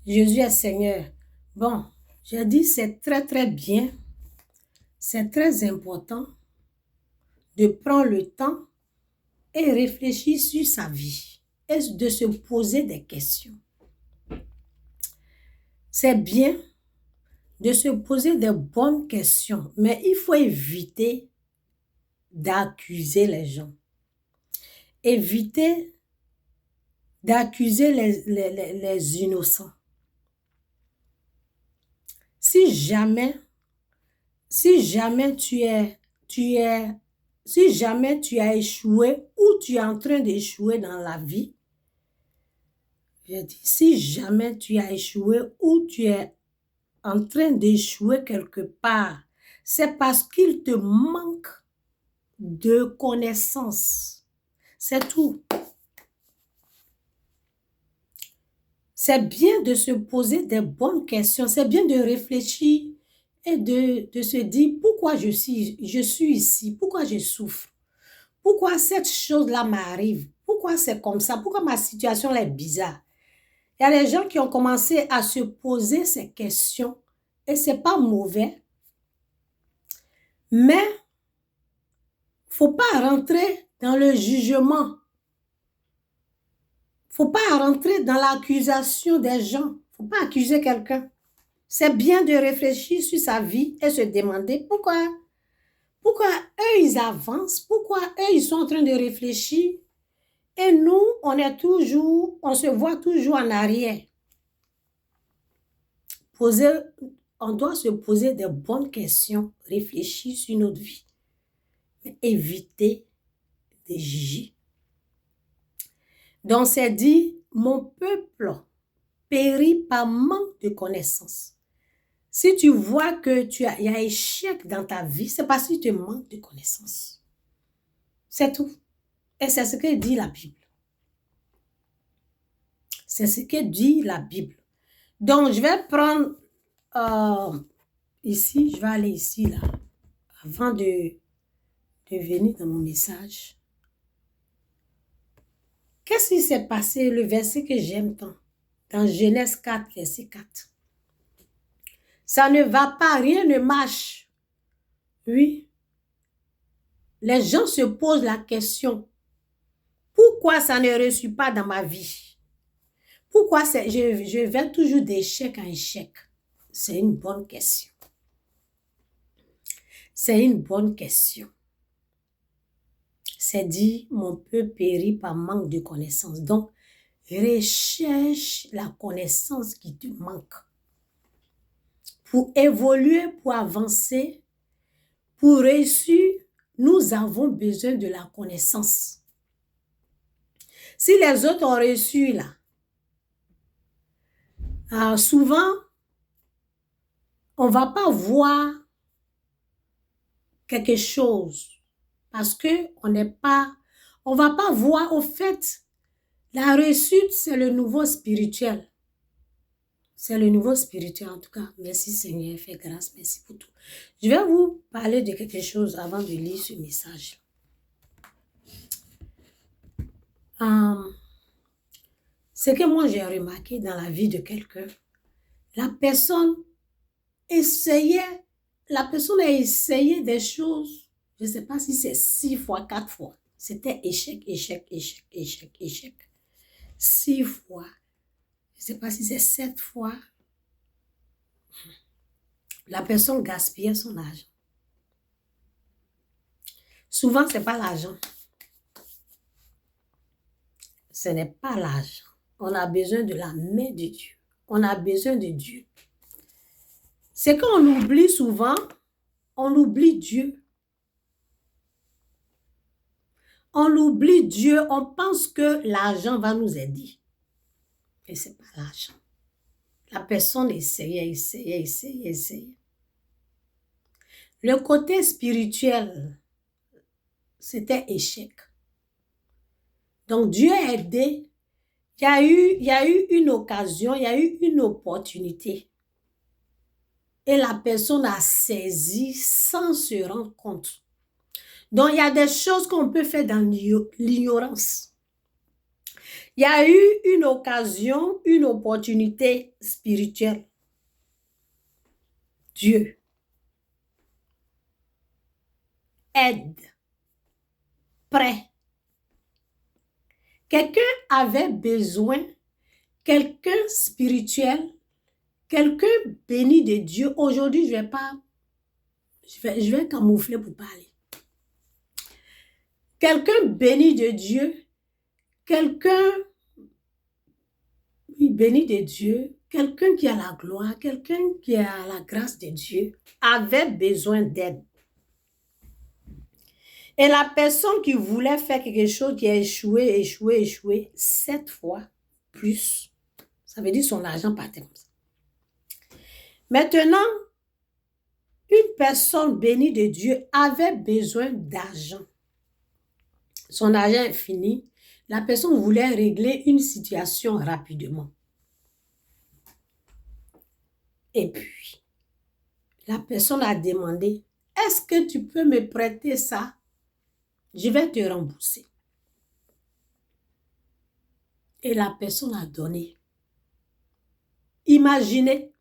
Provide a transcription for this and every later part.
Jésus est Seigneur. Bon, j'ai dit c'est très très bien, c'est très important de prendre le temps et réfléchir sur sa vie et de se poser des questions. C'est bien de se poser des bonnes questions, mais il faut éviter d'accuser les gens. Éviter d'accuser les innocents. Si jamais si jamais tu as échoué ou tu es en train d'échouer dans la vie, je dis, si jamais tu as échoué ou tu es en train d'échouer quelque part, c'est parce qu'il te manque de connaissances. C'est tout. C'est bien de se poser des bonnes questions, c'est bien de réfléchir et de se dire pourquoi je suis ici, pourquoi je souffre, pourquoi cette chose-là m'arrive, pourquoi c'est comme ça, pourquoi ma situation est bizarre. Il y a des gens qui ont commencé à se poser ces questions et c'est pas mauvais, mais faut pas rentrer dans le jugement. Faut pas rentrer dans l'accusation des gens. Faut pas accuser quelqu'un. C'est bien de réfléchir sur sa vie et se demander pourquoi eux, ils avancent, pourquoi eux, ils sont en train de réfléchir et nous, on se voit toujours en arrière. On doit se poser des bonnes questions, réfléchir sur notre vie, mais éviter de juger. Donc, c'est dit, mon peuple périt par manque de connaissances. Si tu vois que il y a échec dans ta vie, c'est parce que tu manques de connaissances. C'est tout. Et c'est ce que dit la Bible. C'est ce que dit la Bible. Donc, je vais prendre ici, je vais aller ici, là, avant de venir dans mon message. Qu'est-ce qui s'est passé, le verset que j'aime tant, dans Genèse 4, verset 4. Ça ne va pas, rien ne marche. Oui. Les gens se posent la question, pourquoi ça ne réussit pas dans ma vie? Pourquoi je vais toujours d'échec en échec? C'est une bonne question. C'est une bonne question. C'est dit, mon peuple périt par manque de connaissances. Donc, recherche la connaissance qui te manque. Pour évoluer, pour avancer, pour réussir, nous avons besoin de la connaissance. Si les autres ont réussi là, souvent, on ne va pas voir quelque chose parce qu'on ne va pas voir au fait, la réussite, c'est le nouveau spirituel. C'est le nouveau spirituel en tout cas. Merci Seigneur, fais grâce, merci pour tout. Je vais vous parler de quelque chose avant de lire ce message. Ce que moi j'ai remarqué dans la vie de quelqu'un, la personne a essayé des choses, je ne sais pas si c'est 6 fois, 4 fois. C'était échec, échec, échec, échec, échec. 6 fois. Je ne sais pas si c'est 7 fois. La personne gaspillait son argent. Souvent, ce n'est pas l'argent. Ce n'est pas l'argent. On a besoin de la main de Dieu. On a besoin de Dieu. C'est qu'on oublie souvent, on oublie Dieu. On oublie Dieu, on pense que l'argent va nous aider. Et ce n'est pas l'argent. La personne essayait. Le côté spirituel, c'était échec. Donc, Dieu a aidé. Il y a eu une occasion, il y a eu une opportunité. Et la personne a saisi sans se rendre compte. Donc, il y a des choses qu'on peut faire dans l'ignorance. Il y a eu une occasion, une opportunité spirituelle. Dieu, aide, prêt. Quelqu'un avait besoin, quelqu'un spirituel, quelqu'un béni de Dieu. Aujourd'hui, je vais camoufler pour parler. Quelqu'un béni de Dieu, quelqu'un béni de Dieu, quelqu'un qui a la gloire, quelqu'un qui a la grâce de Dieu, avait besoin d'aide. Et la personne qui voulait faire quelque chose qui a échoué, 7 fois plus, ça veut dire son argent partait comme ça. Maintenant, une personne bénie de Dieu avait besoin d'argent. Son argent est fini. La personne voulait régler une situation rapidement. Et puis, la personne a demandé, est-ce que tu peux me prêter ça? Je vais te rembourser. Et la personne a donné. Imaginez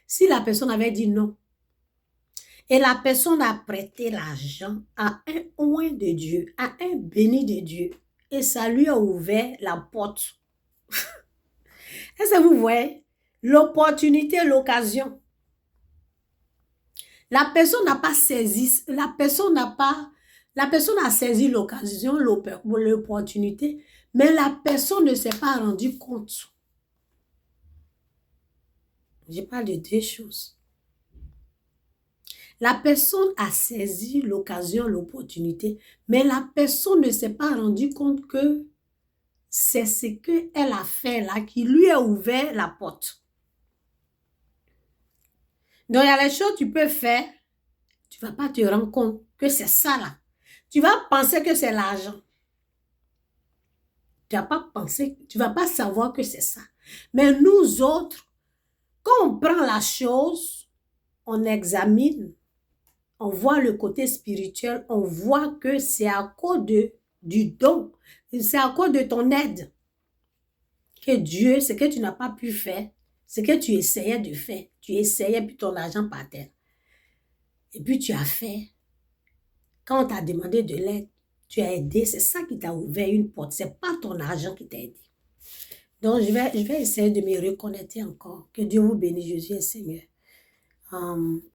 si la personne avait dit non. Et la personne a prêté l'argent à un oint de Dieu, à un béni de Dieu. Et ça lui a ouvert la porte. Est-ce que vous voyez? L'opportunité, l'occasion. La personne n'a pas saisi, la personne a saisi l'occasion, l'opportunité, mais la personne ne s'est pas rendue compte. Je parle de deux choses. La personne a saisi l'occasion, l'opportunité, mais la personne ne s'est pas rendue compte que c'est ce qu'elle a fait là qui lui a ouvert la porte. Donc, il y a les choses que tu peux faire, tu ne vas pas te rendre compte que c'est ça là. Tu vas penser que c'est l'argent. Tu ne vas pas savoir que c'est ça. Mais nous autres, quand on prend la chose, on examine, on voit le côté spirituel, on voit que c'est à cause du don, c'est à cause de ton aide que Dieu, ce que tu n'as pas pu faire, ce que tu essayais de faire, tu essayais puis ton argent partait. Et puis tu as fait. Quand on t'a demandé de l'aide, tu as aidé, c'est ça qui t'a ouvert une porte, c'est pas ton argent qui t'a aidé. Donc je vais essayer de me reconnaître encore. Que Dieu vous bénisse, Jésus est Seigneur.